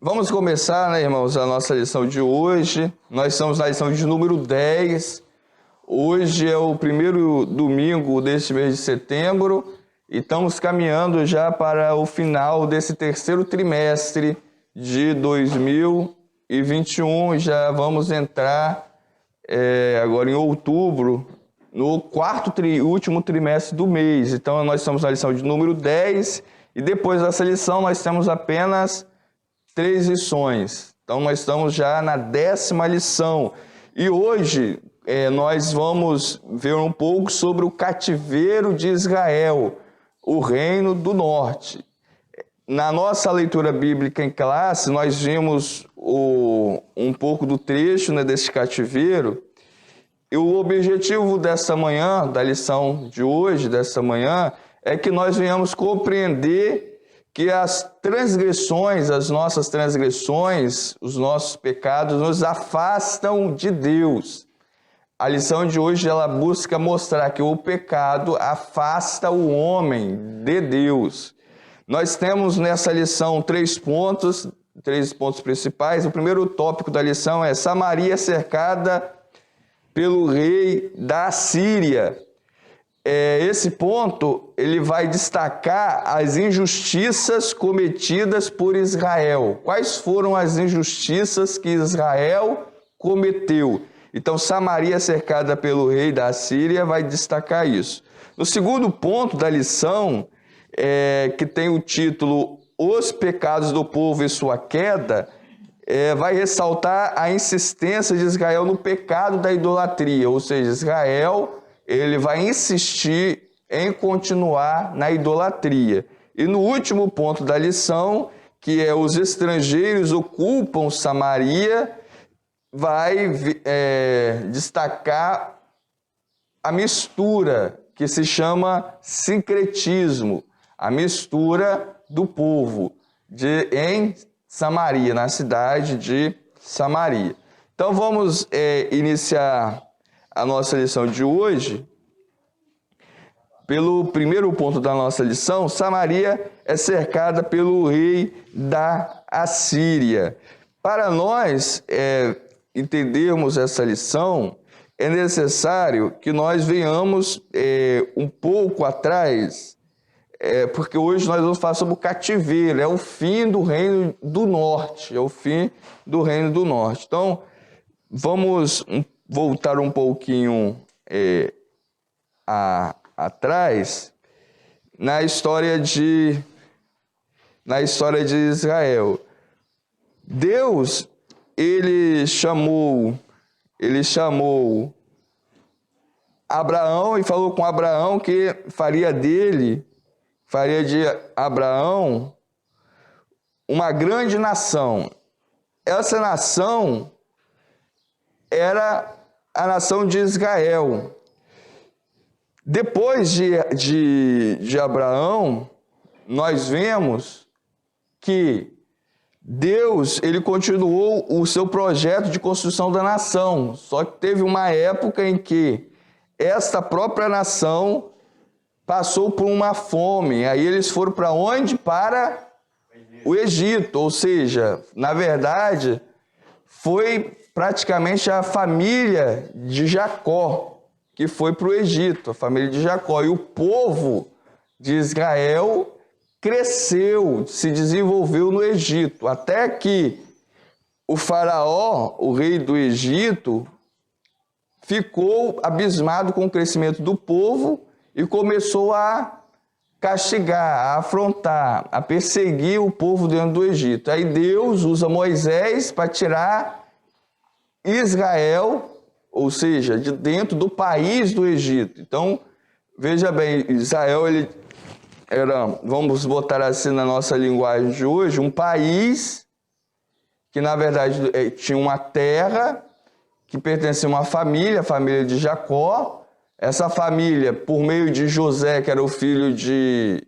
Vamos começar, né, irmãos, a nossa lição de hoje. Nós estamos na lição de número 10. Hoje é o primeiro domingo deste mês de setembro e estamos caminhando já para o final desse terceiro trimestre de 2021. Já vamos entrar agora em outubro, no último trimestre do mês. Então nós estamos na lição de número 10 e depois dessa lição nós temos apenas 3 lições. Então nós estamos já na 10ª lição. E hoje nós vamos ver um pouco sobre o cativeiro de Israel, o Reino do Norte. Na nossa leitura bíblica em classe, nós vimos um pouco do trecho, né, desse cativeiro. E o objetivo dessa manhã, da lição de hoje, dessa manhã, é que nós venhamos compreender que as transgressões, as nossas transgressões, os nossos pecados nos afastam de Deus. A lição de hoje ela busca mostrar que o pecado afasta o homem de Deus. Nós temos nessa lição 3 pontos principais. O primeiro tópico da lição é Samaria cercada pelo rei da Assíria. Esse ponto ele vai destacar as injustiças cometidas por Israel. Quais foram as injustiças que Israel cometeu? Então, Samaria cercada pelo rei da Assíria vai destacar isso. No segundo ponto da lição, que tem o título Os pecados do povo e sua queda, vai ressaltar a insistência de Israel no pecado da idolatria, ou seja, Israel ele vai insistir em continuar na idolatria. E no último ponto da lição, que é os estrangeiros ocupam Samaria, vai destacar a mistura, que se chama sincretismo, a mistura do povo em Samaria, na cidade de Samaria. Então vamos iniciar a nossa lição de hoje. Pelo primeiro ponto da nossa lição, Samaria é cercada pelo rei da Assíria. Para nós entendermos essa lição, é necessário que nós venhamos um pouco atrás, porque hoje nós vamos falar sobre o cativeiro, é o fim do Reino do Norte, Então, vamos voltar um pouquinho atrás na história de Israel. Deus ele chamou Abraão e falou com Abraão que faria de Abraão uma grande nação. Essa nação era a nação de Israel. Depois de Abraão, nós vemos que Deus ele continuou o seu projeto de construção da nação. Só que teve uma época em que esta própria nação passou por uma fome. Aí eles foram para onde? Para o Egito. Ou seja, na verdade, foi praticamente a família de Jacó que foi para o Egito, a família de Jacó. E o povo de Israel cresceu, se desenvolveu no Egito, até que o faraó, o rei do Egito, ficou abismado com o crescimento do povo e começou a castigar, a afrontar, a perseguir o povo dentro do Egito. Aí Deus usa Moisés para tirar Israel, ou seja, de dentro do país do Egito. Então, veja bem, Israel ele era, vamos botar assim na nossa linguagem de hoje, um país que na verdade tinha uma terra que pertencia a uma família, a família de Jacó. Essa família, por meio de José, que era o filho de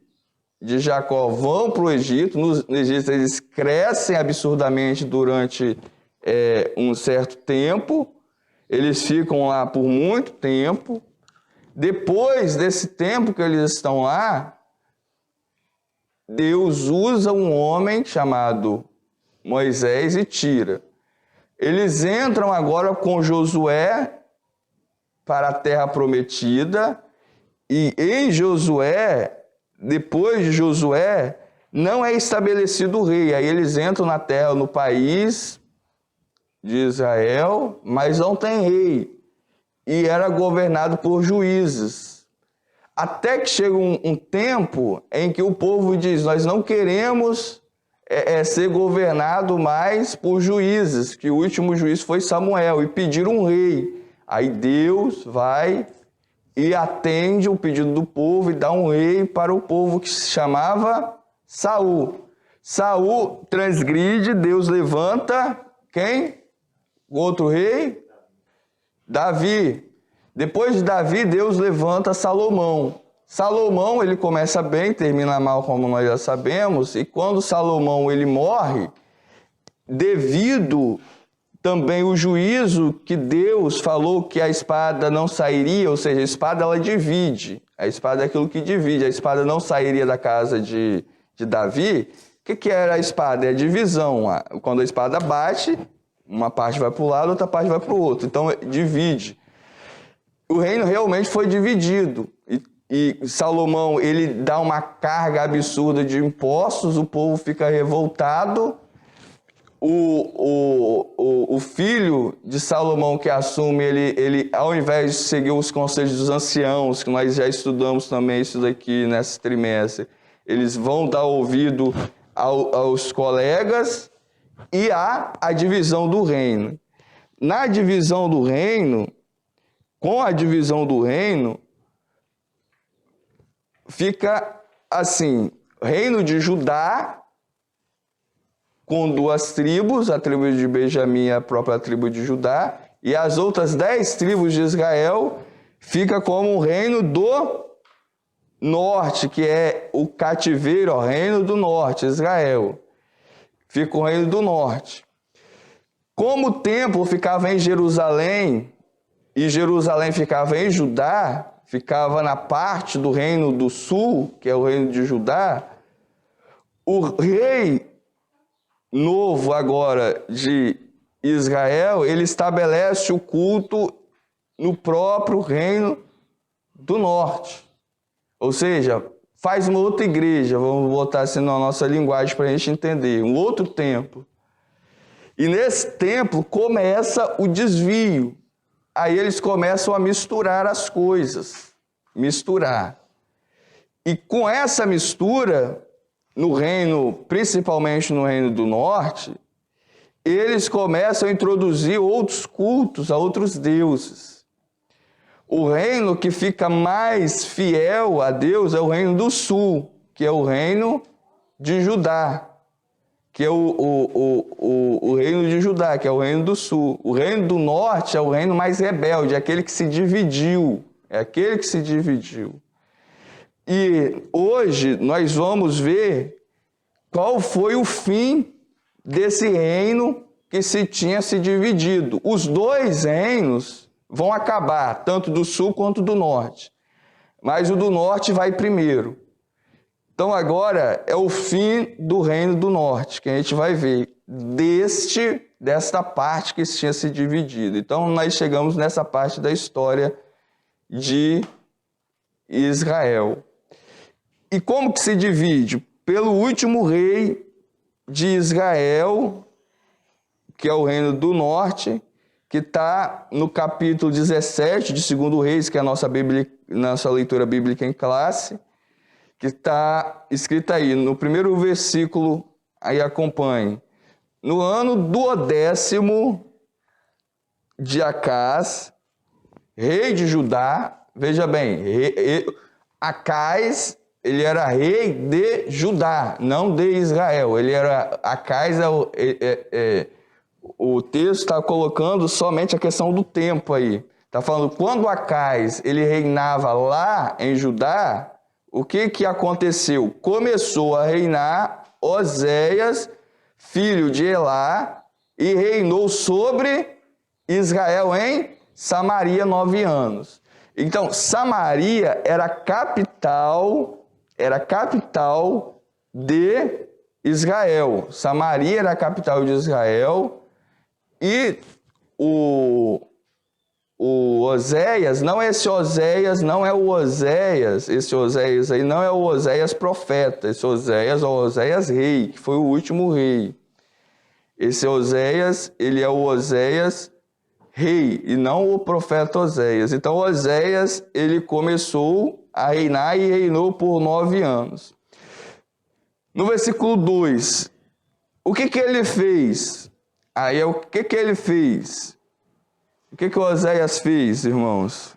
Jacó, vão para o Egito. No Egito eles crescem absurdamente durante um certo tempo, eles ficam lá por muito tempo. Depois desse tempo que eles estão lá, Deus usa um homem chamado Moisés e tira. Eles entram agora com Josué para a terra prometida, e em Josué, depois de Josué, não é estabelecido o rei. Aí eles entram na terra, no país de Israel, mas não tem rei. E era governado por juízes. Até que chega um tempo em que o povo diz, nós não queremos ser governado mais por juízes, que o último juiz foi Samuel, e pediram um rei. Aí Deus vai e atende o pedido do povo e dá um rei para o povo que se chamava Saul. Saul transgride, Deus levanta quem? O outro rei? Davi. Depois de Davi, Deus levanta Salomão. Salomão, ele começa bem, termina mal, como nós já sabemos, e quando Salomão ele morre, devido também o juízo que Deus falou que a espada não sairia, ou seja, a espada ela divide, a espada é aquilo que divide, a espada não sairia da casa de Davi. O que era a espada? É a divisão. Quando a espada bate, uma parte vai para um lado, outra parte vai para o outro, então divide. O reino realmente foi dividido, e Salomão ele dá uma carga absurda de impostos, o povo fica revoltado. O filho de Salomão que assume, ele ao invés de seguir os conselhos dos anciãos, que nós já estudamos também isso daqui nesse trimestre, eles vão dar ouvido aos colegas, e há a divisão do reino. Na divisão do reino, com a divisão do reino, fica assim, reino de Judá, com 2 tribos, a tribo de Benjamim e a própria tribo de Judá, e as outras 10 tribos de Israel fica como o reino do norte, que é o cativeiro, o reino do norte, Israel. Fica o reino do norte. Como o templo ficava em Jerusalém, e Jerusalém ficava em Judá, ficava na parte do reino do sul, que é o reino de Judá, o rei novo agora de Israel, ele estabelece o culto no próprio reino do norte. Ou seja, faz uma outra igreja, vamos botar assim na nossa linguagem para a gente entender, um outro templo. E nesse templo começa o desvio. Aí eles começam a misturar as coisas, misturar. E com essa mistura, no reino, principalmente no reino do norte, eles começam a introduzir outros cultos a outros deuses. O reino que fica mais fiel a Deus é o reino do sul, que é o reino de Judá, que é o reino de Judá, que é o reino do sul. O reino do norte é o reino mais rebelde, é aquele que se dividiu, é aquele que se dividiu. E hoje nós vamos ver qual foi o fim desse reino que se tinha se dividido. Os 2 reinos vão acabar, tanto do sul quanto do norte. Mas o do norte vai primeiro. Então agora é o fim do reino do norte, que a gente vai ver desta parte que tinha se dividido. Então nós chegamos nessa parte da história de Israel. E como que se divide? Pelo último rei de Israel, que é o reino do norte, que está no capítulo 17 de 2 Reis, que é a nossa leitura bíblica em classe, que está escrita aí, no primeiro versículo, aí acompanhe. No ano 12º de Acás, rei de Judá, veja bem, Acás, ele era rei de Judá, não de Israel. Acás, o texto está colocando somente a questão do tempo aí. Está falando, quando Acás, ele reinava lá em Judá, o que aconteceu? Começou a reinar Oséias, filho de Elá, e reinou sobre Israel em Samaria 9 anos. Então, Samaria era capital de Israel. Samaria era a capital de Israel. E o Oséias, não é esse Oséias, não é o Oséias, esse Oséias aí não é o Oséias profeta, esse Oséias é o Oséias rei, que foi o último rei. Esse Oséias, ele é o Oséias rei, e não o profeta Oséias. Então Oséias, ele começou a reinar e reinou por 9 anos. No versículo 2, o que ele fez? Aí o que ele fez? O que Oséias fez, irmãos?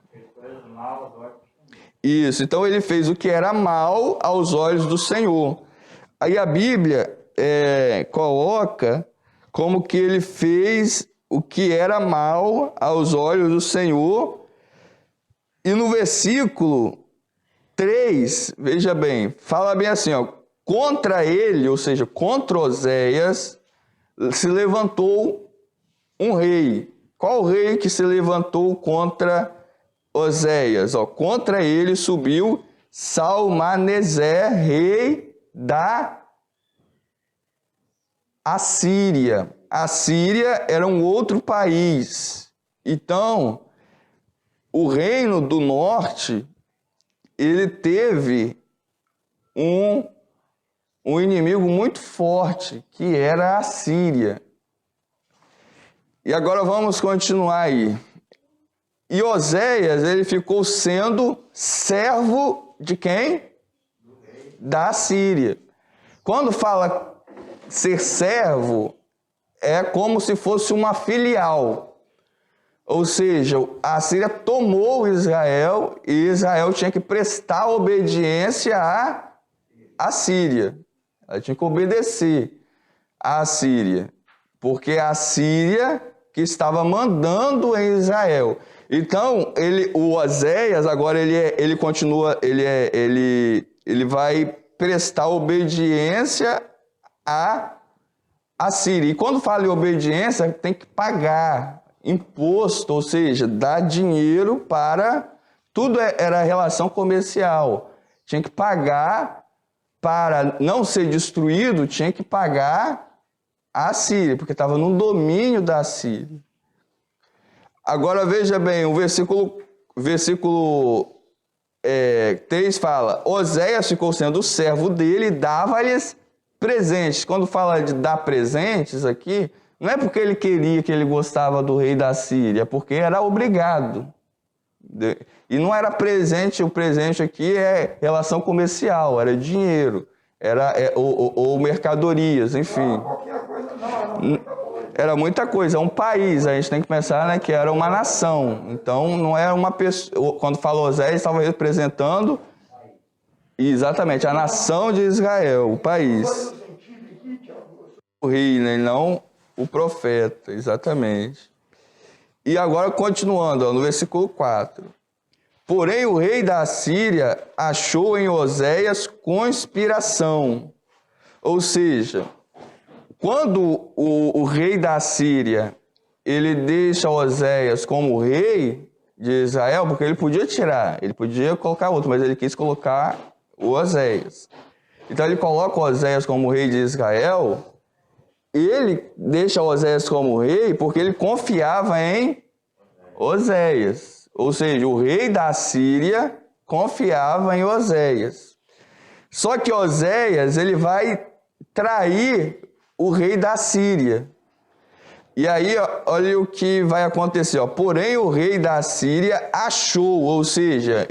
Isso, então ele fez o que era mal aos olhos do Senhor. Aí a Bíblia coloca como que ele fez o que era mal aos olhos do Senhor. E no versículo 3, veja bem, fala bem assim, ó, contra ele, ou seja, contra Oséias, se levantou um rei. Qual rei que se levantou contra Oséias? Contra ele subiu Salmaneser, rei da Assíria. A Síria era um outro país. Então, o reino do norte, ele teve um inimigo muito forte, que era a Síria. E agora vamos continuar aí. E Oséias, ele ficou sendo servo de quem? Da Síria. Quando fala ser servo, é como se fosse uma filial. Ou seja, a Síria tomou Israel e Israel tinha que prestar obediência à Síria. Ela tinha que obedecer à Síria. Porque a Síria que estava mandando em Israel. Então, o Oséias, agora ele continua, ele vai prestar obediência à Síria. E quando fala em obediência, tem que pagar imposto, ou seja, dar dinheiro para... Tudo era relação comercial. Tinha que pagar para não ser destruído, tinha que pagar a Síria, porque estava no domínio da Síria. Agora veja bem, o versículo 3 fala: Oséias ficou sendo servo dele e dava-lhes presentes. Quando fala de dar presentes aqui, não é porque ele queria, que ele gostava do rei da Síria, é porque era obrigado. E não era presente, o presente aqui é relação comercial, era dinheiro, ou mercadorias, enfim. Era muita coisa, é um país, a gente tem que pensar, né, que era uma nação. Então não era uma pessoa, quando falou Oséias, estava representando exatamente a nação de Israel, o país. O rei, né, não o profeta, exatamente. E agora continuando, no versículo 4. Porém o rei da Síria achou em Oséias conspiração. Ou seja, quando o rei da Síria, ele deixa Oséias como rei de Israel, porque ele podia tirar, ele podia colocar outro, mas ele quis colocar o Oséias. Então ele coloca Oséias como rei de Israel. Ele deixa Oséias como rei porque ele confiava em Oséias. Ou seja, o rei da Síria confiava em Oséias. Só que Oséias, ele vai trair o rei da Síria. E aí, olha o que vai acontecer. Porém, o rei da Síria achou, ou seja,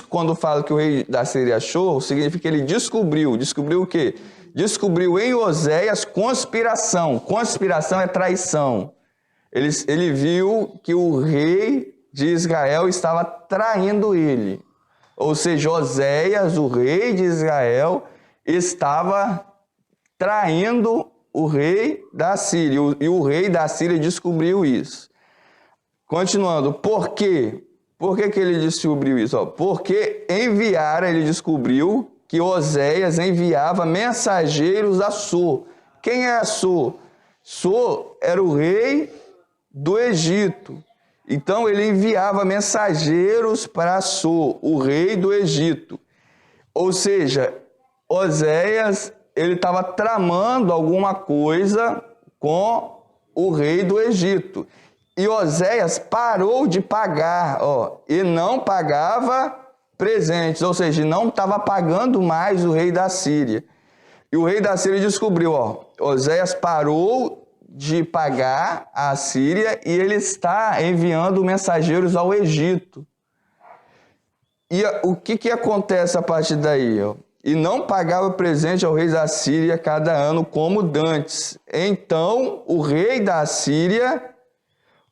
quando fala que o rei da Síria achou, significa que ele descobriu. Descobriu o quê? Descobriu em Oséias conspiração. Conspiração é traição. Ele viu que o rei de Israel estava traindo ele. Ou seja, Oséias, o rei de Israel, estava traindo o rei da Síria. E o rei da Síria descobriu isso. Continuando, por quê? Por que ele descobriu isso? Porque ele descobriu que Oséias enviava mensageiros a Sur. Quem é Sur? Sur era o rei do Egito. Então ele enviava mensageiros para Sur, o rei do Egito. Ou seja, Oséias, ele estava tramando alguma coisa com o rei do Egito. E Oséias parou de pagar, e não pagava presentes, ou seja, não estava pagando mais o rei da Síria. E o rei da Síria descobriu, Oséias parou de pagar a Síria e ele está enviando mensageiros ao Egito. E o que acontece a partir daí? E não pagava presente ao rei da Síria cada ano como dantes. Então o rei da Síria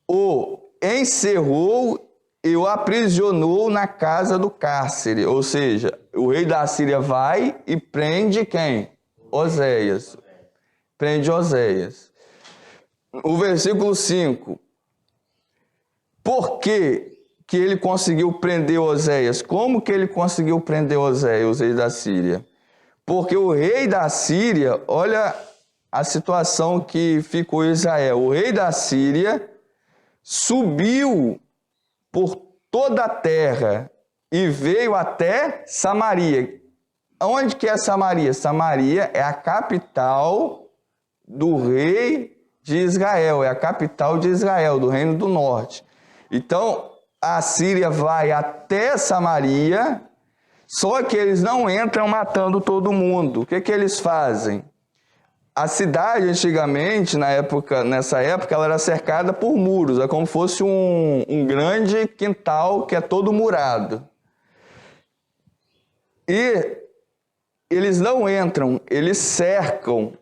o encerrou e o aprisionou na casa do cárcere. Ou seja, o rei da Síria vai e prende quem? Oséias. Prende Oséias. O versículo 5. Por que ele conseguiu prender Oséias? Como que ele conseguiu prender Oséias, o rei da Síria? Porque o rei da Síria, olha a situação que ficou Israel. O rei da Síria subiu por toda a terra e veio até Samaria. Onde que é Samaria? Samaria é a capital do rei de Israel, é a capital de Israel, do Reino do Norte. Então, a Síria vai até Samaria, só que eles não entram matando todo mundo. O que eles fazem? A cidade, antigamente, nessa época, ela era cercada por muros, é como se fosse um grande quintal que é todo murado. E eles não entram, eles cercam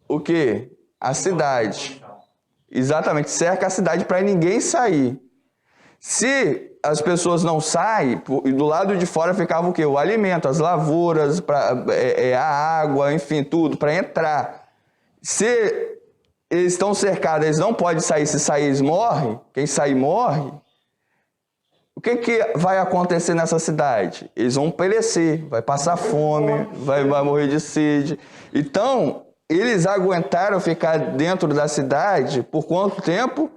o quê? A cidade. Exatamente, cerca a cidade para ninguém sair. Se as pessoas não saem, do lado de fora ficava o quê? O alimento, as lavouras, a água, enfim, tudo, para entrar. Se eles estão cercados, eles não podem sair, se sair eles morrem, quem sair morre, o que vai acontecer nessa cidade? Eles vão perecer, vai passar fome, vai morrer de sede. Então, eles aguentaram ficar dentro da cidade por quanto tempo?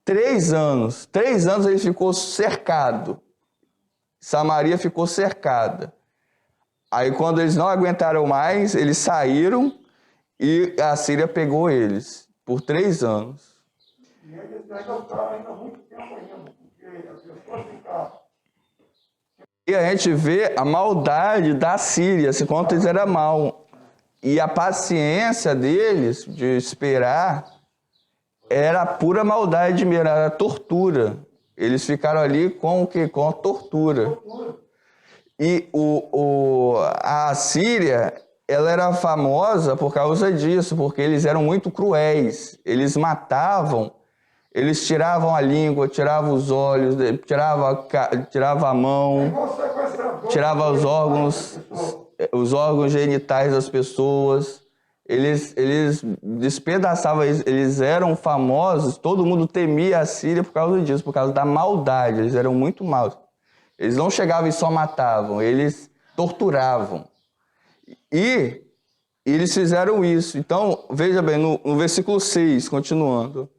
3 anos. 3 anos ele ficou cercado. Samaria ficou cercada. Aí quando eles não aguentaram mais, eles saíram e a Síria pegou eles por 3 anos. E eles ainda ficaram ainda muito tempo ainda, porque as pessoas ficaram. E a gente vê a maldade da Síria, se quanto eles eram mal. E a paciência deles de esperar era pura maldade mesmo, era tortura. Eles ficaram ali com o quê? Com a tortura. E a Síria, ela era famosa por causa disso, porque eles eram muito cruéis. Eles matavam, eles tiravam a língua, tiravam os olhos, tiravam a mão, tiravam os órgãos genitais das pessoas. Eles despedaçavam, eles eram famosos, todo mundo temia a Síria por causa disso, por causa da maldade, eles eram muito maus. Eles não chegavam e só matavam, eles torturavam. E eles fizeram isso. Então, veja bem, no versículo 6, continuando.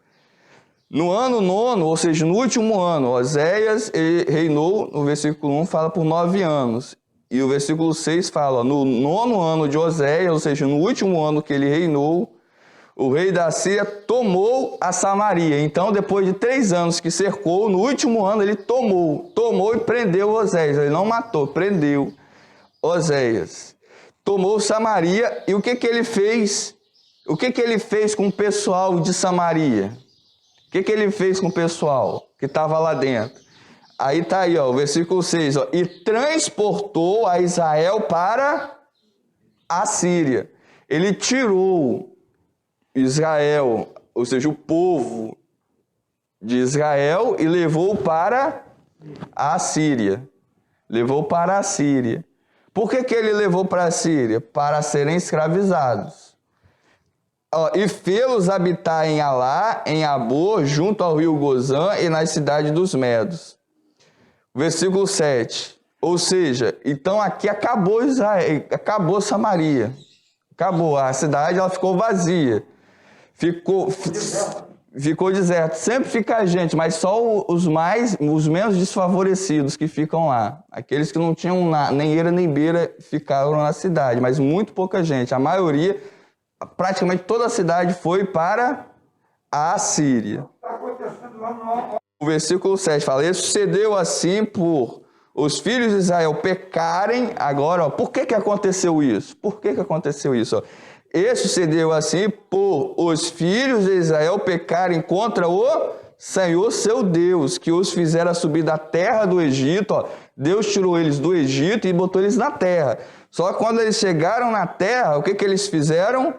No ano 9º, ou seja, no último ano, Oséias ele reinou, no versículo 1 fala por 9 anos. E o versículo 6 fala, no 9º ano de Oséias, ou seja, no último ano que ele reinou, o rei da Síria tomou a Samaria. Então, depois de 3 anos que cercou, no último ano ele tomou e prendeu Oséias. Ele não matou, prendeu Oséias. Tomou Samaria e o que ele fez? O que ele fez com o pessoal de Samaria? O que ele fez com o pessoal que estava lá dentro? Aí está aí, o versículo 6. E transportou a Israel para a Síria. Ele tirou Israel, ou seja, o povo de Israel, e levou para a Síria. Levou para a Síria. Por que ele levou para a Síria? Para serem escravizados. E fê-los habitar em Alá, em Abor, junto ao rio Gozã e nas cidades dos Medos. Versículo 7. Ou seja, então aqui acabou Israel, acabou Samaria. Acabou, a cidade ela ficou vazia. ficou deserto. Sempre fica a gente, mas só os menos desfavorecidos que ficam lá. Aqueles que não tinham nem eira nem beira ficaram na cidade, mas muito pouca gente. A maioria, praticamente toda a cidade foi para a Assíria. Está acontecendo lá no... O versículo 7 fala, e sucedeu assim por os filhos de Israel pecarem. Agora, ó, por que aconteceu isso? Por que aconteceu isso? Ó? E sucedeu assim por os filhos de Israel pecarem contra o Senhor seu Deus, que os fizera subir da terra do Egito. Ó. Deus tirou eles do Egito e botou eles na terra. Só que quando eles chegaram na terra, o que eles fizeram? O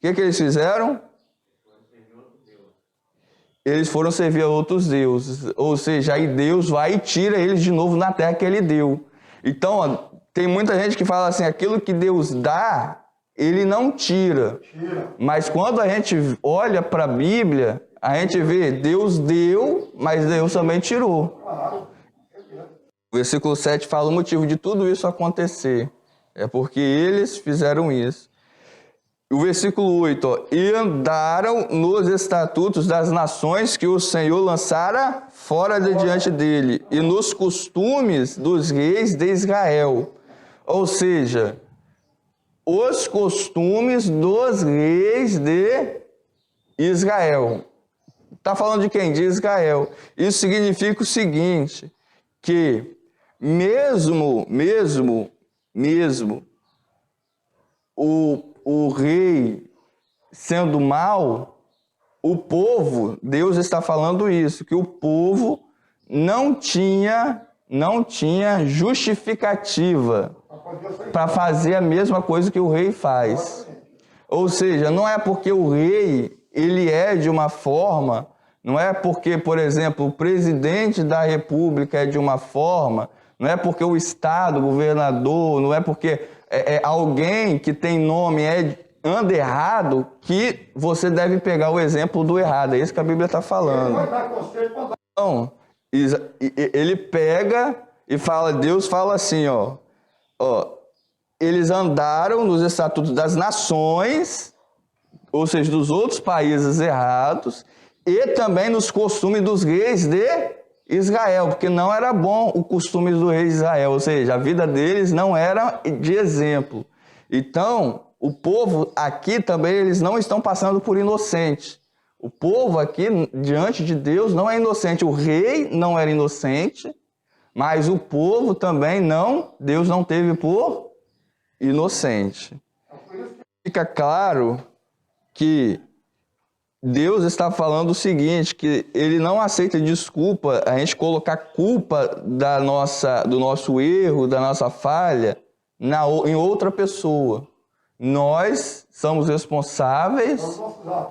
que eles fizeram? Eles foram servir a outros deuses. Ou seja, aí Deus vai e tira eles de novo na terra que ele deu. Então, ó, tem muita gente que fala assim, aquilo que Deus dá, ele não tira. Mas quando a gente olha para a Bíblia, a gente vê, Deus deu, mas Deus também tirou. O versículo 7 fala o motivo de tudo isso acontecer. É porque eles fizeram isso. O versículo 8, ó, e andaram nos estatutos das nações que o Senhor lançara fora de diante dele, e nos costumes dos reis de Israel. Ou seja, os costumes dos reis de Israel. Está falando de quem? De Israel. Isso significa o seguinte, que mesmo o rei sendo mau, o povo, Deus está falando isso, que o povo não tinha justificativa para fazer a mesma coisa que o rei faz. Ou seja, não é porque o rei, ele é de uma forma, não é porque, por exemplo, o presidente da república é de uma forma, não é porque o Estado, o governador, não é porque alguém que tem nome anda errado que você deve pegar o exemplo do errado. É isso que a Bíblia está falando. Então, ele pega e fala, Deus fala assim, ó, eles andaram nos estatutos das nações, ou seja, dos outros países errados, e também nos costumes dos reis de Israel, porque não era bom o costume do rei de Israel, ou seja, a vida deles não era de exemplo. Então, o povo aqui também, eles não estão passando por inocente. O povo aqui, diante de Deus, não é inocente. O rei não era inocente, mas o povo também não, Deus não teve por inocente. Fica claro que Deus está falando o seguinte, que ele não aceita desculpa, a gente colocar culpa do nosso erro, da nossa falha, em outra pessoa. Nós somos responsáveis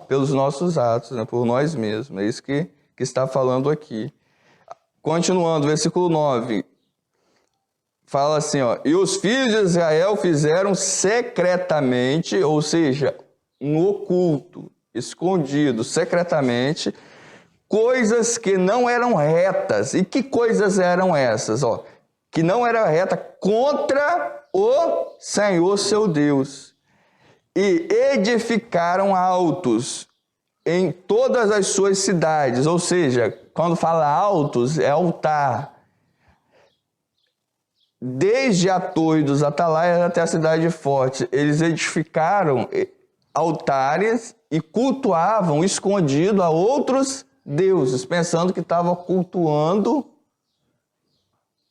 pelos nossos atos, né, por nós mesmos. É isso que está falando aqui. Continuando, versículo 9. Fala assim, ó, e os filhos de Israel fizeram secretamente, ou seja, no oculto, escondido, secretamente, coisas que não eram retas. E que coisas eram essas? Ó, que não era reta contra o Senhor seu Deus. E edificaram altos em todas as suas cidades. Ou seja, quando fala altos, é altar. Desde a torre dos atalaias até a cidade forte, eles edificaram altares e cultuavam escondido a outros deuses, pensando que estavam cultuando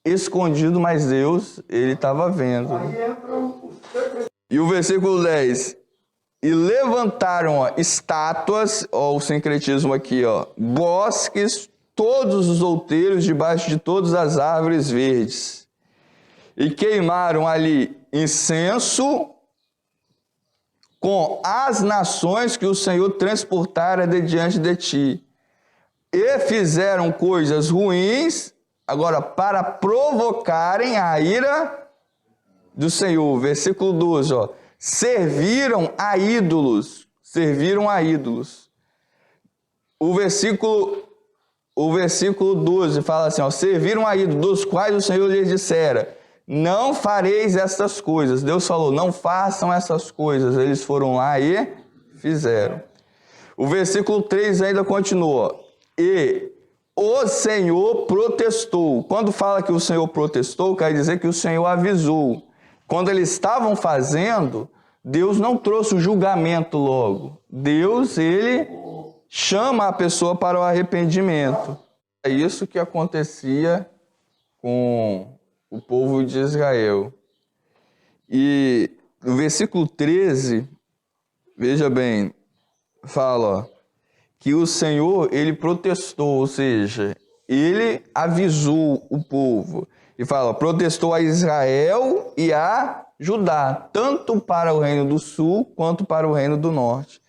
escondido, mas Deus, ele estava vendo. E o versículo 10, e levantaram estátuas, o sincretismo aqui, bosques, todos os outeiros debaixo de todas as árvores verdes, e queimaram ali incenso com as nações que o Senhor transportara de diante de ti. E fizeram coisas ruins, agora, para provocarem a ira do Senhor. Versículo 12, serviram a ídolos. O versículo 12 fala assim, serviram a ídolos, dos quais o Senhor lhes dissera, não fareis estas coisas. Deus falou, não façam essas coisas. Eles foram lá e fizeram. O versículo 3 ainda continua. E o Senhor protestou. Quando fala que o Senhor protestou, quer dizer que o Senhor avisou. Quando eles estavam fazendo, Deus não trouxe o julgamento logo. Deus, ele chama a pessoa para o arrependimento. É isso que acontecia com o povo de Israel. E no versículo 13, veja bem, fala, ó, que o Senhor, ele protestou, ou seja, ele avisou o povo. E fala, protestou a Israel e a Judá, tanto para o reino do sul quanto para o reino do norte,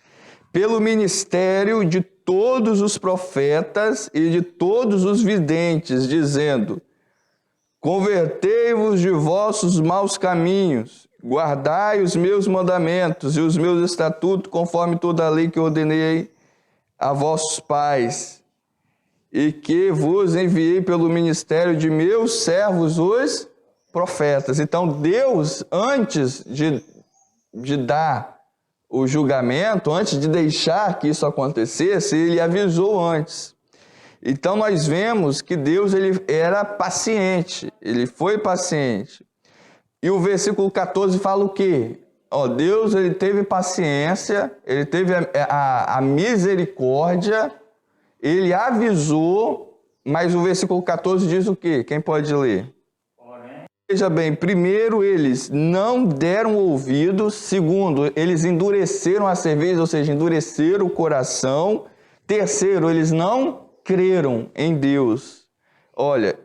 pelo ministério de todos os profetas e de todos os videntes, dizendo, convertei-vos de vossos maus caminhos, guardai os meus mandamentos e os meus estatutos, conforme toda a lei que ordenei a vossos pais, e que vos enviei pelo ministério de meus servos, os profetas. Então, Deus, antes de dar o julgamento, antes de deixar que isso acontecesse, ele avisou antes. Então, nós vemos que Deus, ele era paciente, ele foi paciente. E o versículo 14 fala o quê? Deus, ele teve paciência, ele teve a misericórdia, ele avisou, mas o versículo 14 diz o quê? Quem pode ler? Veja bem, primeiro, eles não deram ouvidos. Segundo, eles endureceram a cerviz, ou seja, endureceram o coração. Terceiro, eles não creram em Deus. Olha,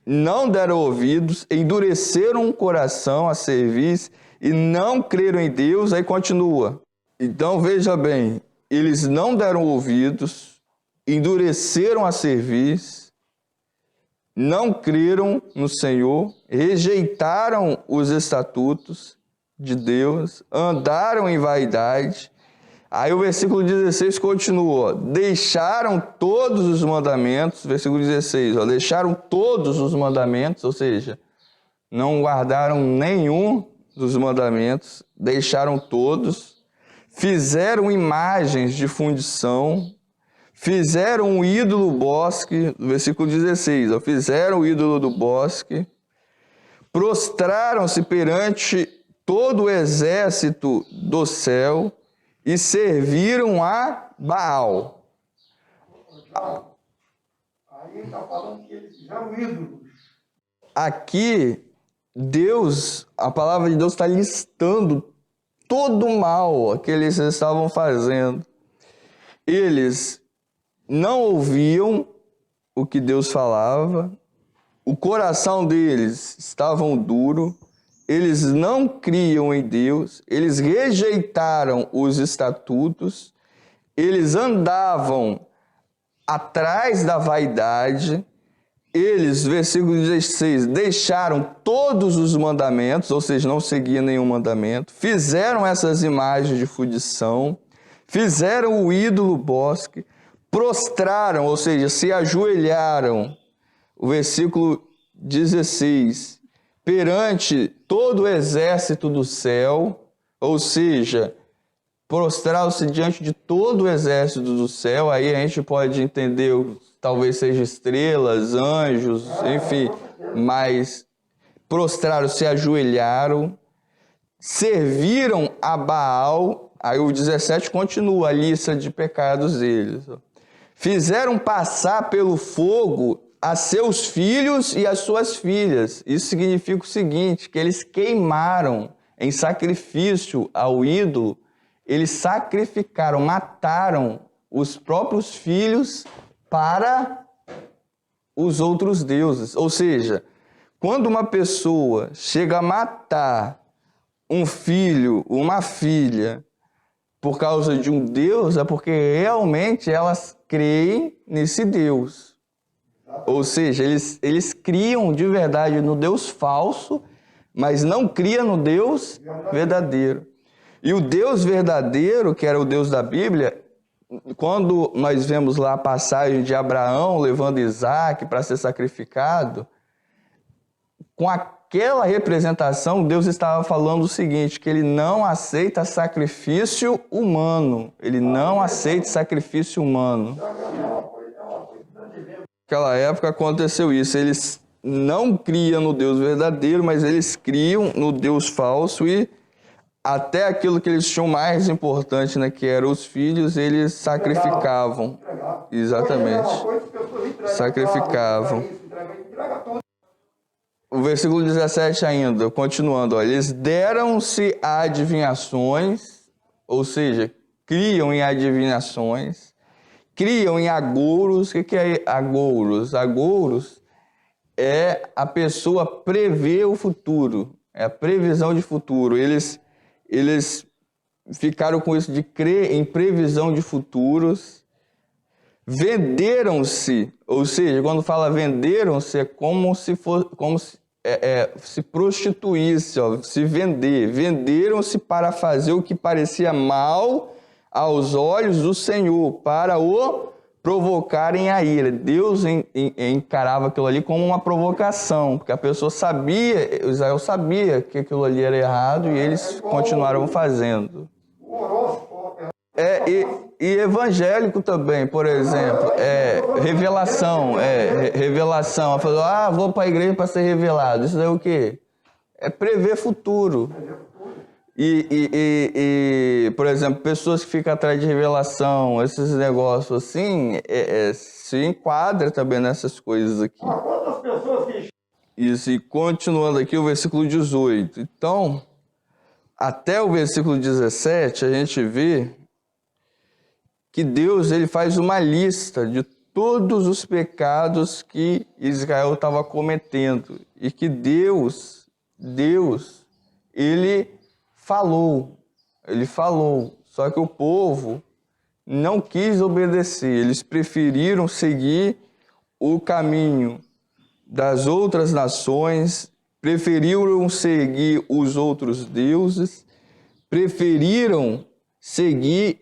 não deram ouvidos, endureceram o coração, a cerviz, e não creram em Deus. Aí continua. Então, veja bem, eles não deram ouvidos, endureceram a cerviz, não creram no Senhor, rejeitaram os estatutos de Deus, andaram em vaidade. Aí o versículo 16 continua, deixaram todos os mandamentos, versículo 16, deixaram todos os mandamentos, ou seja, não guardaram nenhum dos mandamentos, deixaram todos, fizeram imagens de fundição, fizeram um ídolo bosque, versículo 16, fizeram o ídolo do bosque, prostraram-se perante todo o exército do céu e serviram a Baal. Aí está falando que eles fizeram ídolos. Aqui, Deus, a palavra de Deus está listando todo o mal que eles estavam fazendo. Eles não ouviam o que Deus falava, o coração deles estava duro, eles não criam em Deus, eles rejeitaram os estatutos, eles andavam atrás da vaidade, eles, versículo 16, deixaram todos os mandamentos, ou seja, não seguiam nenhum mandamento, fizeram essas imagens de fundição, fizeram o ídolo bosque, prostraram, ou seja, se ajoelharam, o versículo 16, perante todo o exército do céu, ou seja, prostraram-se diante de todo o exército do céu. Aí a gente pode entender, talvez seja estrelas, anjos, enfim, mas prostraram, se ajoelharam, serviram a Baal. Aí o 17 continua a lista de pecados deles. Fizeram passar pelo fogo a seus filhos e as suas filhas. Isso significa o seguinte, que eles queimaram em sacrifício ao ídolo, eles sacrificaram, mataram os próprios filhos para os outros deuses. Ou seja, quando uma pessoa chega a matar um filho, uma filha, por causa de um Deus, é porque realmente elas creem nesse Deus. Ou seja, eles criam de verdade no Deus falso, mas não criam no Deus verdadeiro. E o Deus verdadeiro, que era o Deus da Bíblia, quando nós vemos lá a passagem de Abraão levando Isaac para ser sacrificado, com aquela representação, Deus estava falando o seguinte, que ele não aceita sacrifício humano. Ele não aceita sacrifício humano. Naquela época aconteceu isso. Eles não criam no Deus verdadeiro, mas eles criam no Deus falso e até aquilo que eles tinham mais importante, né, que eram os filhos, eles sacrificavam. Exatamente. Sacrificavam. O versículo 17 ainda, continuando, olha, eles deram-se a adivinhações, ou seja, criam em adivinhações, criam em agouros. O que é agouros? Agouros é a pessoa prever o futuro, é a previsão de futuro. Eles ficaram com isso de crer em previsão de futuros. Venderam-se, ou seja, quando fala venderam-se, é como se se prostituísse, se vender. Venderam-se para fazer o que parecia mal aos olhos do Senhor, para o provocarem a ira. Deus encarava aquilo ali como uma provocação, porque a pessoa sabia, Israel sabia que aquilo ali era errado e eles continuaram fazendo. E evangélico também, por exemplo, revelação. Revelação. Falou, vou para a igreja para ser revelado. Isso daí é o quê? É prever futuro. Por exemplo, pessoas que ficam atrás de revelação, esses negócios assim, se enquadra também nessas coisas aqui. Quantas pessoas que... Isso, e continuando aqui o versículo 18. Então, até o versículo 17, a gente vê que Deus ele faz uma lista de todos os pecados que Israel estava cometendo. E que Deus, ele falou, só que o povo não quis obedecer, eles preferiram seguir o caminho das outras nações, preferiram seguir os outros deuses, preferiram seguir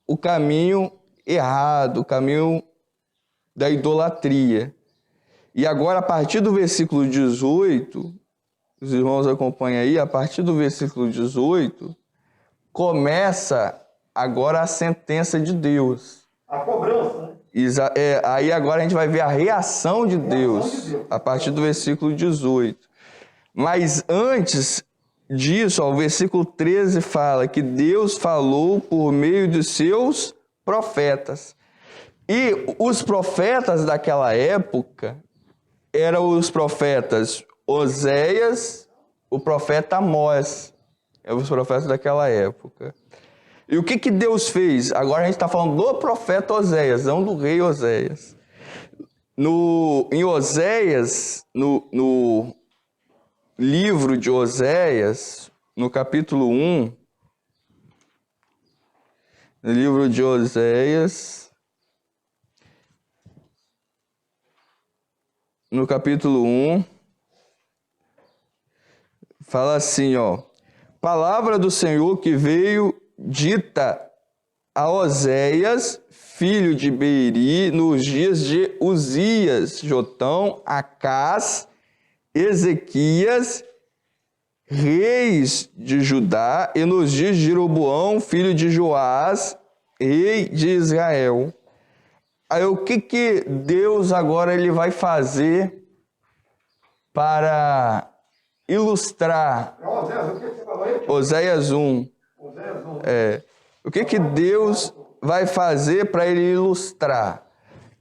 o caminho errado, o caminho da idolatria. E agora, a partir do versículo 18, os irmãos acompanham aí, a partir do versículo 18, começa agora a sentença de Deus. A cobrança, né? Aí agora a gente vai ver a reação de Deus, a partir do versículo 18. Mas antes disso, o versículo 13 fala que Deus falou por meio de seus profetas. E os profetas daquela época eram os profetas Oséias, o profeta Amós, eram os profetas daquela época. E o que Deus fez? Agora a gente está falando do profeta Oséias, não do rei Oséias. Em Oséias, no livro de Oséias, no capítulo 1, no livro de Oséias, no capítulo 1, fala assim, palavra do Senhor que veio dita a Oséias, filho de Beeri, nos dias de Uzias, Jotão, Acás, Ezequias, reis de Judá, e nos dias de Jeroboão, filho de Joás, rei de Israel. Aí o que Deus agora ele vai fazer para ilustrar? Oséias 1. O que Deus vai fazer para ele ilustrar?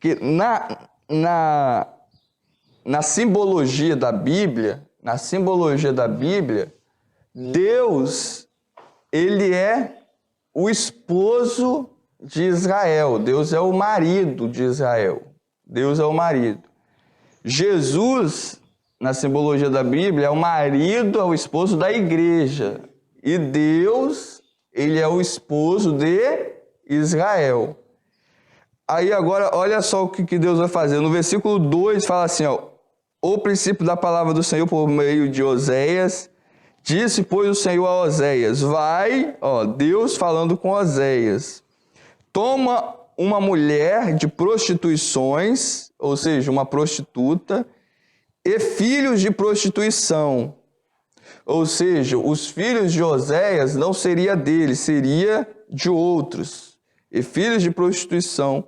Que na simbologia da Bíblia, Deus, ele é o esposo de Israel. Deus é o marido de Israel. Deus é o marido. Jesus, na simbologia da Bíblia, é o marido, é o esposo da igreja. E Deus, ele é o esposo de Israel. Aí agora, olha só o que Deus vai fazer. No versículo 2 fala assim, o princípio da palavra do Senhor por meio de Oséias, disse, pois, o Senhor a Oséias, vai, Deus falando com Oséias, toma uma mulher de prostituições, ou seja, uma prostituta, e filhos de prostituição. Ou seja, os filhos de Oséias não seria dele, seria de outros. E filhos de prostituição,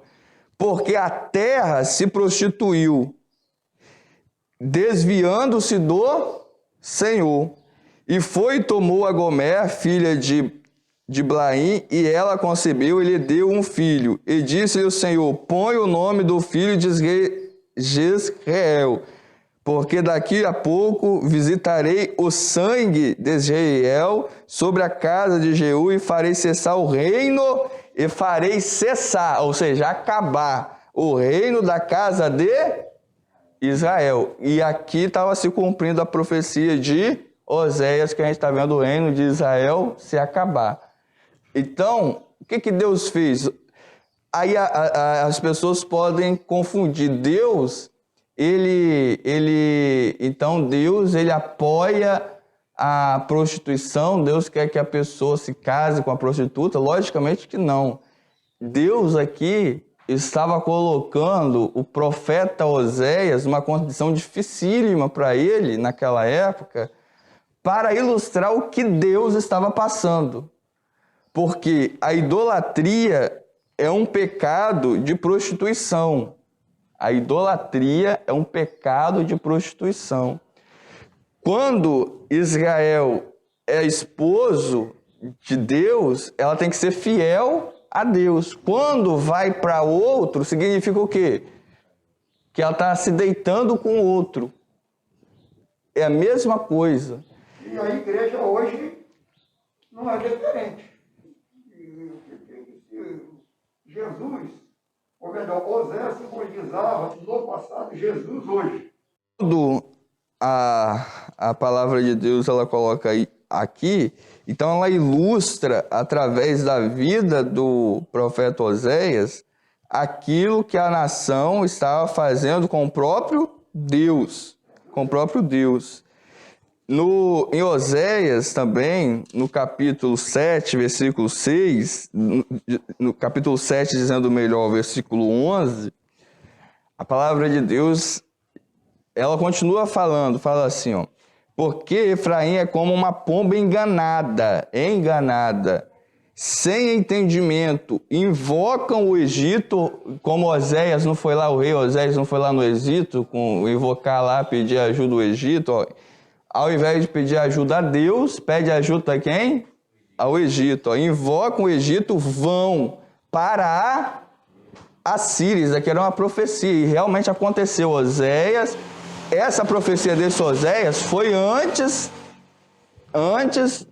porque a terra se prostituiu, desviando-se do Senhor. E foi e tomou a Gomer, filha de Blaim, e ela concebeu e lhe deu um filho. E disse-lhe o Senhor: põe o nome do filho de Jezreel, porque daqui a pouco visitarei o sangue de Jezreel sobre a casa de Jeú e farei cessar o reino, e farei cessar, ou seja, acabar, o reino da casa de Israel. E aqui estava se cumprindo a profecia de Oséias, que a gente está vendo o reino de Israel se acabar. Então, o que Deus fez? Aí as pessoas podem confundir. Deus, então Deus, ele apoia a prostituição, Deus quer que a pessoa se case com a prostituta? Logicamente que não. Deus aqui estava colocando o profeta Oséias numa condição dificílima para ele, naquela época, para ilustrar o que Deus estava passando. Porque a idolatria é um pecado de prostituição. A idolatria é um pecado de prostituição. Quando Israel é esposo de Deus, ela tem que ser fiel a Deus. Quando vai para outro, significa o quê? Que ela está se deitando com o outro. É a mesma coisa. E a igreja hoje não é diferente. Jesus, ou melhor, Oséias simbolizava no passado Jesus hoje. Quando a palavra de Deus ela coloca aqui, então ela ilustra através da vida do profeta Oséias aquilo que a nação estava fazendo com o próprio Deus, Em Oséias também, no capítulo 7, versículo 6, no capítulo 7, dizendo melhor, versículo 11, a palavra de Deus, ela continua falando, fala assim, ó: porque Efraim é como uma pomba enganada, sem entendimento, invocam o Egito, como Oséias não foi lá, o rei Oséias não foi lá no Egito, invocar lá, pedir ajuda ao Egito, ó. Ao invés de pedir ajuda a Deus, pede ajuda a quem? Ao Egito. Ó. Invocam o Egito, vão para a Síria. Isso aqui era uma profecia e realmente aconteceu. Oséias, essa profecia desse Oséias foi antes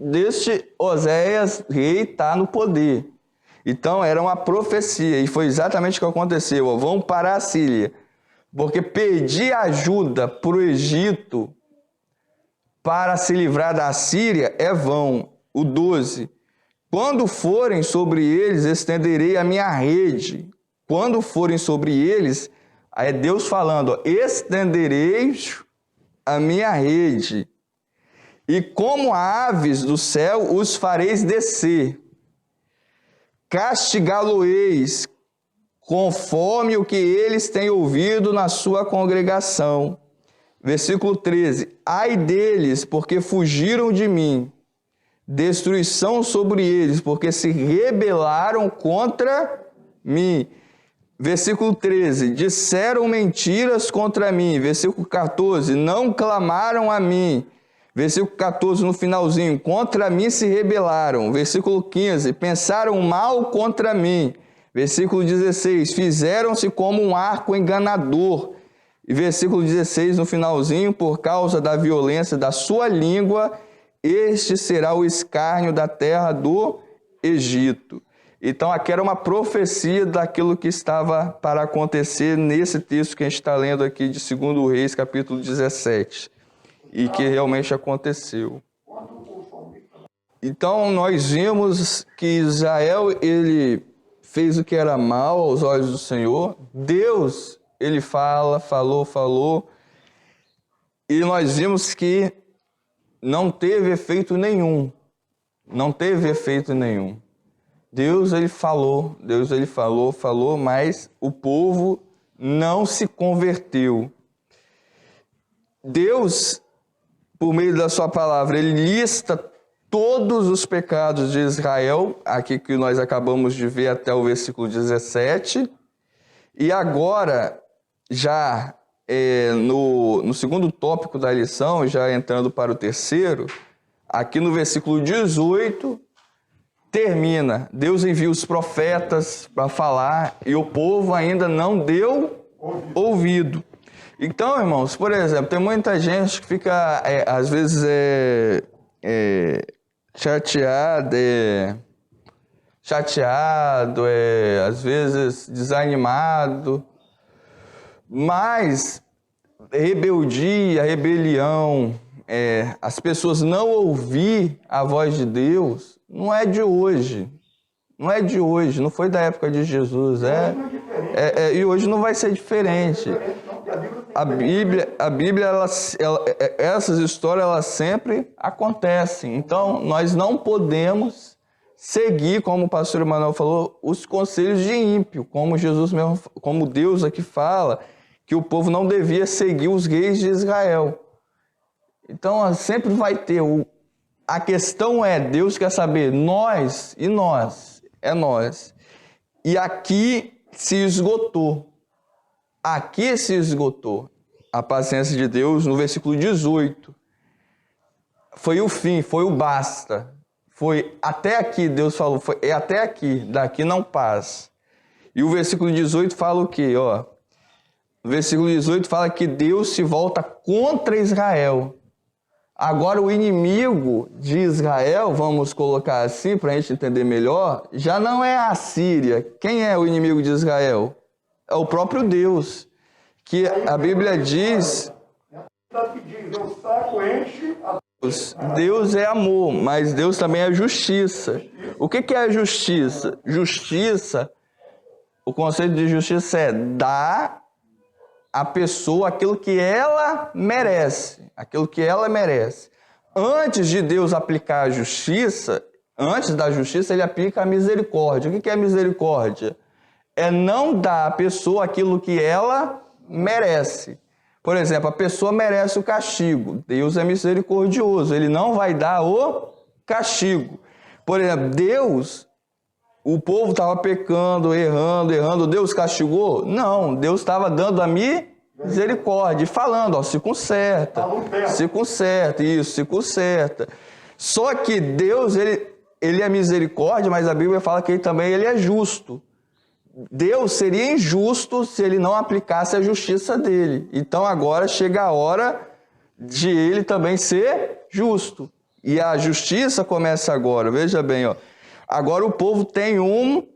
deste Oséias rei estar no poder. Então era uma profecia e foi exatamente o que aconteceu. Ó. Vão para a Síria, porque pedir ajuda para o Egito para se livrar da Síria é vão. O 12. Quando forem sobre eles, estenderei a minha rede. Quando forem sobre eles, aí é Deus falando, ó, estenderei a minha rede. E como aves do céu os fareis descer. Castigá-lo-eis conforme o que eles têm ouvido na sua congregação. Versículo 13. Ai deles, porque fugiram de mim. Destruição sobre eles, porque se rebelaram contra mim. Versículo 13. Disseram mentiras contra mim. Versículo 14. Não clamaram a mim. Versículo 14, no finalzinho. Contra mim se rebelaram. Versículo 15. Pensaram mal contra mim. Versículo 16. Fizeram-se como um arco enganador. E versículo 16, no finalzinho, por causa da violência da sua língua, este será o escárnio da terra do Egito. Então, aqui era uma profecia daquilo que estava para acontecer nesse texto que a gente está lendo aqui de 2 Reis, capítulo 17, e que realmente aconteceu. Então, nós vimos que Israel, ele fez o que era mal aos olhos do Senhor. Deus, ele falou, e nós vimos que não teve efeito nenhum. Deus, ele falou, mas o povo não se converteu. Deus, por meio da sua palavra, ele lista todos os pecados de Israel, aqui que nós acabamos de ver até o versículo 17, e agora, já no segundo tópico da lição, já entrando para o terceiro, aqui no versículo 18, termina, Deus envia os profetas para falar e o povo ainda não deu ouvido. Então, irmãos, por exemplo, tem muita gente que fica, às vezes, chateado, às vezes desanimado, mas rebeldia, rebelião, as pessoas não ouvir a voz de Deus, não é de hoje, não foi da época de Jesus, e hoje não vai ser diferente. A Bíblia essas histórias, elas sempre acontecem. Então, nós não podemos seguir, como o pastor Emanuel falou, os conselhos de ímpio, como Jesus mesmo, como Deus aqui fala, que o povo não devia seguir os reis de Israel. Então, sempre vai ter. A questão Deus quer saber, nós e nós, é nós. E aqui se esgotou. Aqui se esgotou a paciência de Deus no versículo 18. Foi o fim, foi o basta. Foi até aqui, Deus falou, é até aqui, daqui não passa. E o versículo 18 fala o quê? O versículo 18 fala que Deus se volta contra Israel. Agora o inimigo de Israel, vamos colocar assim para a gente entender melhor, já não é a Síria. Quem é o inimigo de Israel? É o próprio Deus, que a Bíblia diz... Deus é amor, mas Deus também é justiça. O que é a justiça? Justiça, o conceito de justiça é dar à pessoa aquilo que ela merece. Aquilo que ela merece. Antes de Deus aplicar a justiça, antes da justiça, ele aplica a misericórdia. O que é misericórdia? É não dar à pessoa aquilo que ela merece. Por exemplo, a pessoa merece o castigo. Deus é misericordioso, ele não vai dar o castigo. Por exemplo, Deus, o povo estava pecando, errando, Deus castigou? Não, Deus estava dando a misericórdia, falando, se conserta, se conserta. Só que Deus, ele é misericórdia, mas a Bíblia fala que ele é justo. Deus seria injusto se ele não aplicasse a justiça dele. Então agora chega a hora de ele também ser justo. E a justiça começa agora, veja bem, agora o povo tem um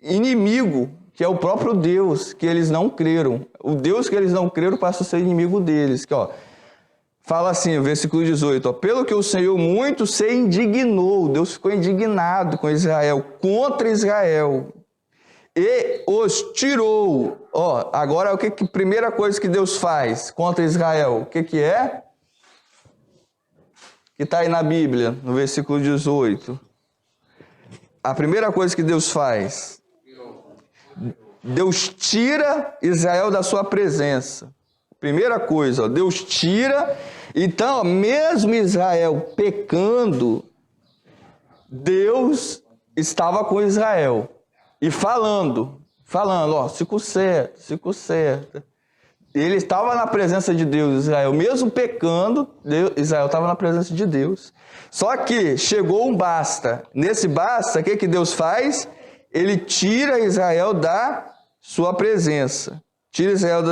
inimigo, que é o próprio Deus, que eles não creram. O Deus que eles não creram passa a ser inimigo deles. Fala assim, versículo 18, pelo que o Senhor muito se indignou, Deus ficou indignado com Israel, contra Israel, e os tirou. Agora o que primeira coisa que Deus faz contra Israel? O que é? Que está aí na Bíblia, no versículo 18. A primeira coisa que Deus faz, Deus tira Israel da sua presença. Primeira coisa, Deus tira. Então, mesmo Israel pecando, Deus estava com Israel. E falando, se conserta. Ele estava na presença de Deus, Israel, mesmo pecando, Israel estava na presença de Deus. Só que chegou um basta. Nesse basta, o que Deus faz? Ele tira Israel da sua presença. Tira Israel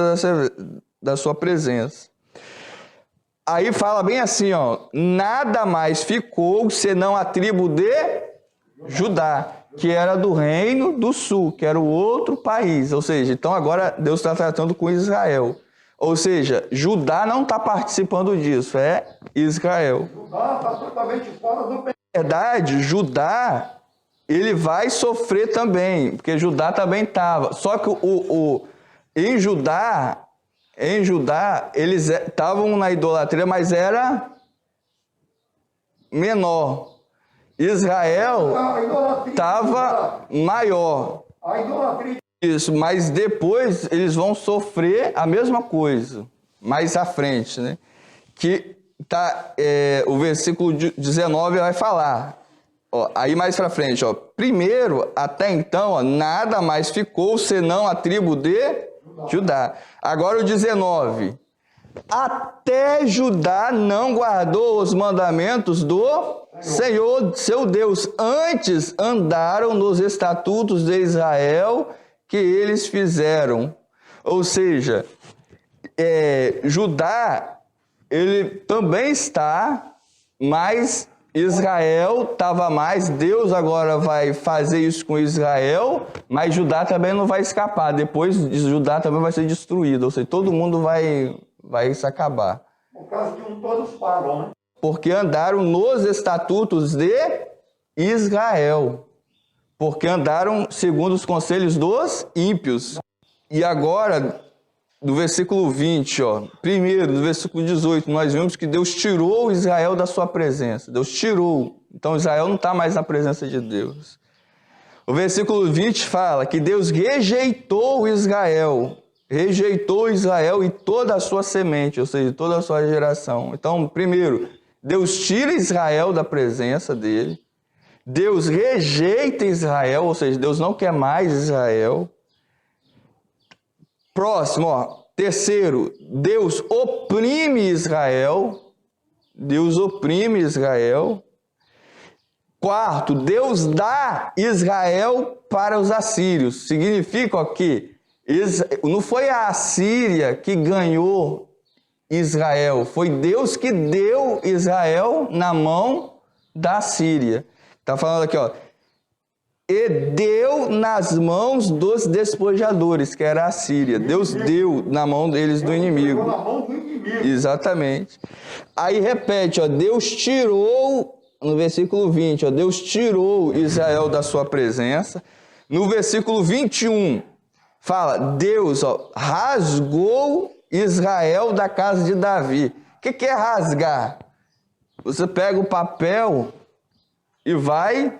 da sua presença. Aí fala bem assim, nada mais ficou senão a tribo de Judá, que era do reino do sul, que era o outro país. Ou seja, então agora Deus está tratando com Israel. Ou seja, Judá não está participando disso, é Israel. Judá está totalmente fora do pecado. Na verdade, Judá, ele vai sofrer também, porque Judá também estava. Só que em Judá, eles estavam na idolatria, mas era menor. Israel estava maior. A idolatria. Isso, mas depois eles vão sofrer a mesma coisa, mais à frente, né? que tá, o versículo 19 vai falar. Ó, aí mais para frente, ó, primeiro, até então, ó, nada mais ficou senão a tribo de Judá. Agora o 19. Até Judá não guardou os mandamentos do Senhor, seu Deus. Antes andaram nos estatutos de Israel que eles fizeram. Ou seja, Judá, ele também está, mas Israel estava mais. Deus agora vai fazer isso com Israel, mas Judá também não vai escapar. Depois Judá também vai ser destruído. Ou seja, todo mundo vai se acabar. Por causa que todos falam, né? Porque andaram nos estatutos de Israel. Porque andaram segundo os conselhos dos ímpios. E agora, do versículo 20, ó, primeiro, do versículo 18, nós vimos que Deus tirou Israel da sua presença. Deus tirou. Então Israel não está mais na presença de Deus. O versículo 20 fala que Deus rejeitou Israel e toda a sua semente, ou seja, toda a sua geração. Então, primeiro, Deus tira Israel da presença dele. Deus rejeita Israel, ou seja, Deus não quer mais Israel. Próximo, ó, terceiro, Deus oprime Israel. Deus oprime Israel. Quarto, Deus dá Israel para os assírios. Significa ó, que não foi a Assíria que ganhou Israel, foi Deus que deu Israel na mão da Assíria. Está falando aqui, ó. E deu nas mãos dos despojadores, que era a Síria. Deus deu na mão deles do inimigo. Na mão do inimigo. Exatamente. Aí repete, ó, Deus tirou, no versículo 20, ó, Deus tirou Israel da sua presença. No versículo 21, fala, Deus ó, rasgou Israel da casa de Davi. O que é rasgar? Você pega o papel e vai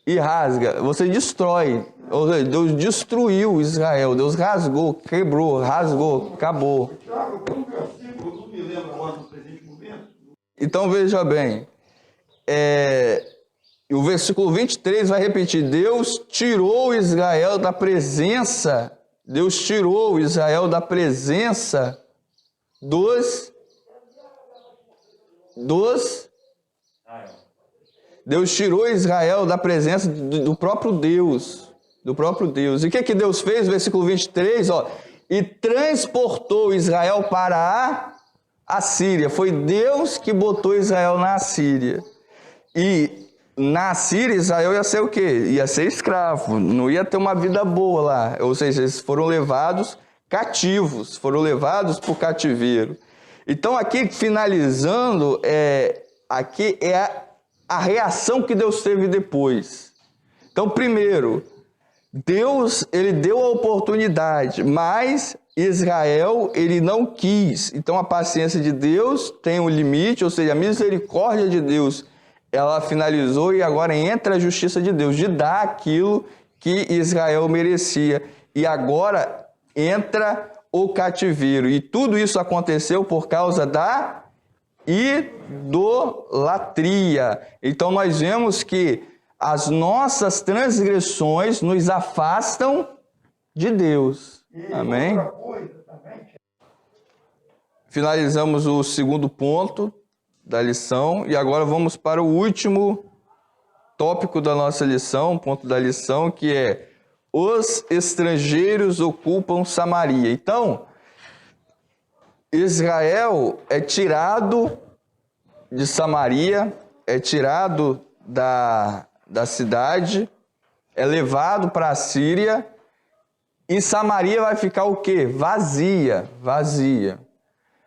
e rasga. Você destrói. Ou seja, Deus destruiu Israel. Deus rasgou, quebrou, rasgou, acabou. Tiago, tem um versículo, não me lembro agora no presente momento. Então veja bem. O versículo 23 vai repetir. Deus tirou Israel da presença. Deus tirou Israel da presença Deus tirou Israel da presença do próprio Deus. Do próprio Deus. E o que Deus fez? Versículo 23, ó. E transportou Israel para a Assíria. Foi Deus que botou Israel na Assíria. E na Síria, Israel ia ser o quê? Ia ser escravo, não ia ter uma vida boa lá. Ou seja, eles foram levados cativos, foram levados para o cativeiro. Então, aqui, finalizando, aqui é a reação que Deus teve depois. Então, primeiro, Deus, ele deu a oportunidade, mas Israel, ele não quis. Então, a paciência de Deus tem um limite, ou seja, a misericórdia de Deus, ela finalizou e agora entra a justiça de Deus, de dar aquilo que Israel merecia. E agora entra o cativeiro. E tudo isso aconteceu por causa da idolatria. Então nós vemos que as nossas transgressões nos afastam de Deus. Amém? Finalizamos o segundo ponto da lição e agora vamos para o último tópico da nossa lição, ponto da lição, que é os estrangeiros ocupam Samaria. Então, Israel é tirado de Samaria, é tirado da cidade, é levado para a Síria e Samaria vai ficar o quê? Vazia.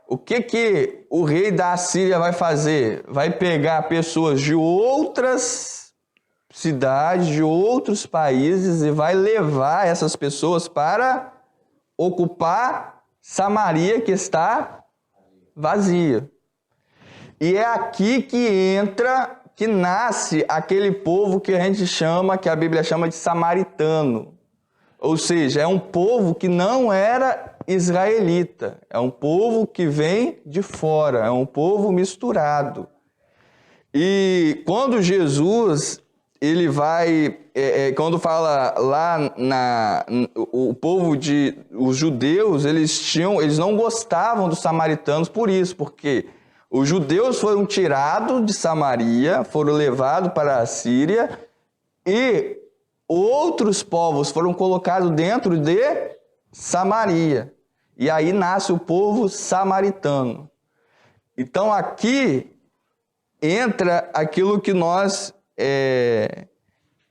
O que o rei da Assíria vai fazer? Vai pegar pessoas de outras cidades, de outros países e vai levar essas pessoas para ocupar Samaria, que está vazia. E é aqui que nasce aquele povo que a gente chama, que a Bíblia chama de samaritano. Ou seja, é um povo que não era israelita. É um povo que vem de fora, é um povo misturado. E quando Jesus, ele vai, quando fala lá o povo os judeus, eles não gostavam dos samaritanos por isso, porque os judeus foram tirados de Samaria, foram levados para a Síria e outros povos foram colocados dentro de Samaria. E aí nasce o povo samaritano. Então aqui entra aquilo que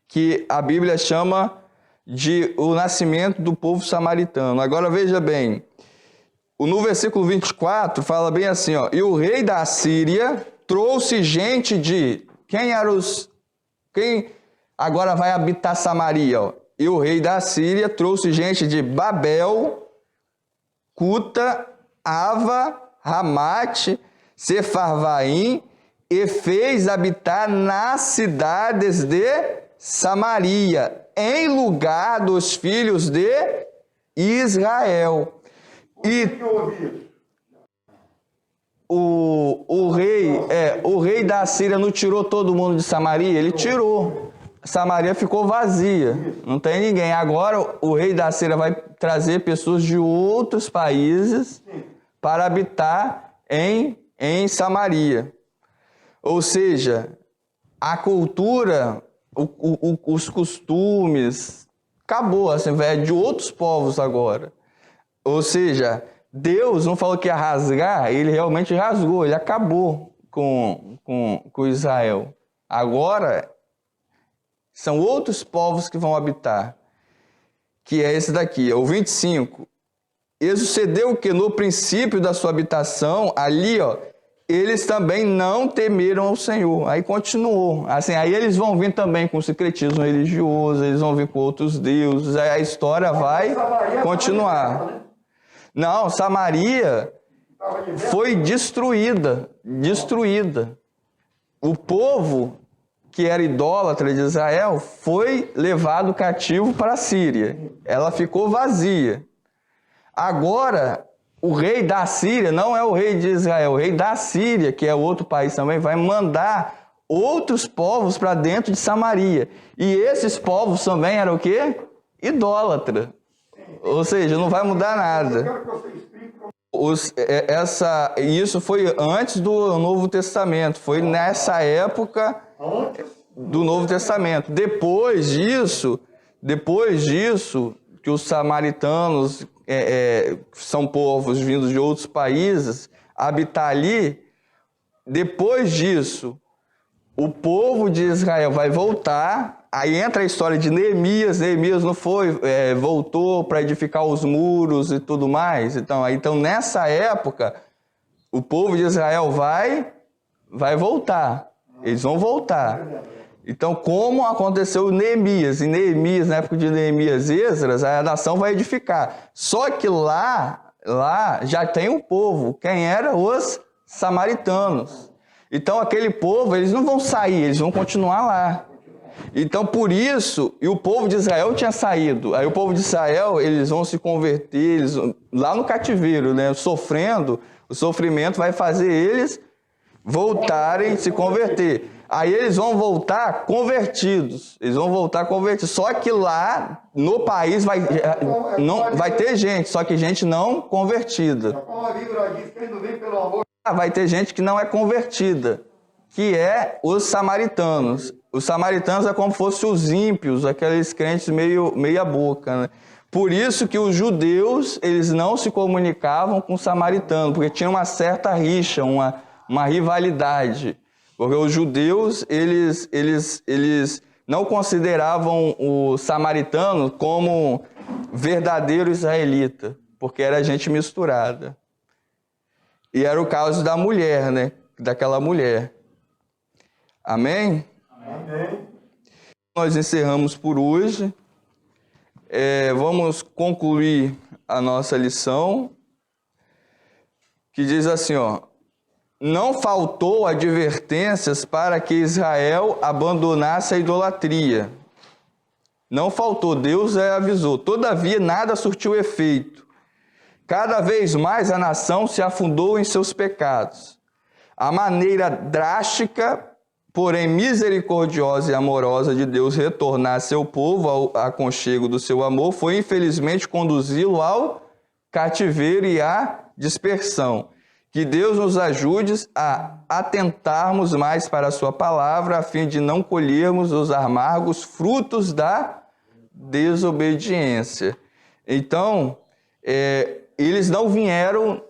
que a Bíblia chama de o nascimento do povo samaritano. Agora veja bem, no versículo 24 fala bem assim, ó, e o rei da Síria trouxe gente de... Quem agora vai habitar Samaria? Ó. E o rei da Síria trouxe gente de Babel, Cuta, Ava, Ramate, Sefarvaim, e fez habitar nas cidades de Samaria, em lugar dos filhos de Israel. E o rei da Síria não tirou todo mundo de Samaria? Ele tirou. Samaria ficou vazia, não tem ninguém. Agora o rei da Síria vai trazer pessoas de outros países para habitar em Samaria. Ou seja, a cultura, os costumes, acabou, assim, é de outros povos agora. Ou seja, Deus não falou que ia rasgar, ele realmente rasgou, ele acabou com Israel. Agora, são outros povos que vão habitar, que é esse daqui, o 25. E sucedeu que no princípio da sua habitação, ali, ó, eles também não temeram ao Senhor. Aí continuou. Assim, aí eles vão vir também com secretismo religioso, eles vão vir com outros deuses, aí a história vai continuar. Não, Samaria foi destruída. O povo que era idólatra de Israel foi levado cativo para a Síria. Ela ficou vazia. Agora, o rei da Síria não é o rei de Israel, o rei da Síria, que é outro país também, vai mandar outros povos para dentro de Samaria. E esses povos também eram o quê? Idólatra. Ou seja, não vai mudar nada. Isso foi antes do Novo Testamento, foi nessa época do Novo Testamento. Depois disso, que os samaritanos são povos vindos de outros países, habitar ali, depois disso, o povo de Israel vai voltar, aí entra a história de Neemias não foi, voltou para edificar os muros e tudo mais, então nessa época, o povo de Israel vai voltar, eles vão voltar. Então, como aconteceu Neemias, na época de Neemias e Esdras, a nação vai edificar. Só que lá já tem um povo, quem era? Os samaritanos. Então, aquele povo, eles não vão sair, eles vão continuar lá. Então, por isso, e o povo de Israel tinha saído. Aí o povo de Israel, eles vão se converter, lá no cativeiro, né, sofrendo, o sofrimento vai fazer eles voltarem, se converter. Aí eles vão voltar convertidos. Só que lá no país vai ter gente, só que gente não convertida. Vai ter gente que não é convertida, que é os samaritanos. Os samaritanos é como se fossem os ímpios, aqueles crentes meia boca, né? Por isso que os judeus, eles não se comunicavam com os samaritanos, porque tinha uma certa rixa, uma rivalidade. Porque os judeus, eles não consideravam o samaritano como verdadeiro israelita, porque era gente misturada. E era o caso da mulher, né? Daquela mulher. Amém? Amém. Nós encerramos por hoje. Vamos concluir a nossa lição, que diz assim, ó. Não faltou advertências para que Israel abandonasse a idolatria. Não faltou, Deus avisou. Todavia, nada surtiu efeito. Cada vez mais a nação se afundou em seus pecados. A maneira drástica, porém misericordiosa e amorosa de Deus retornar seu povo ao aconchego do seu amor foi, infelizmente, conduzi-lo ao cativeiro e à dispersão. Que Deus nos ajude a atentarmos mais para a sua palavra, a fim de não colhermos os amargos frutos da desobediência. Então, eles não vieram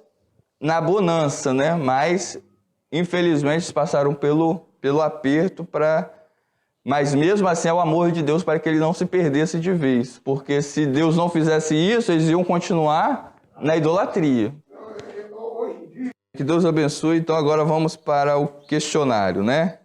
na bonança, né? Mas, infelizmente, passaram pelo aperto, mas mesmo assim é o amor de Deus para que ele não se perdesse de vez. Porque se Deus não fizesse isso, eles iam continuar na idolatria. Que Deus abençoe. Então agora vamos para o questionário, né?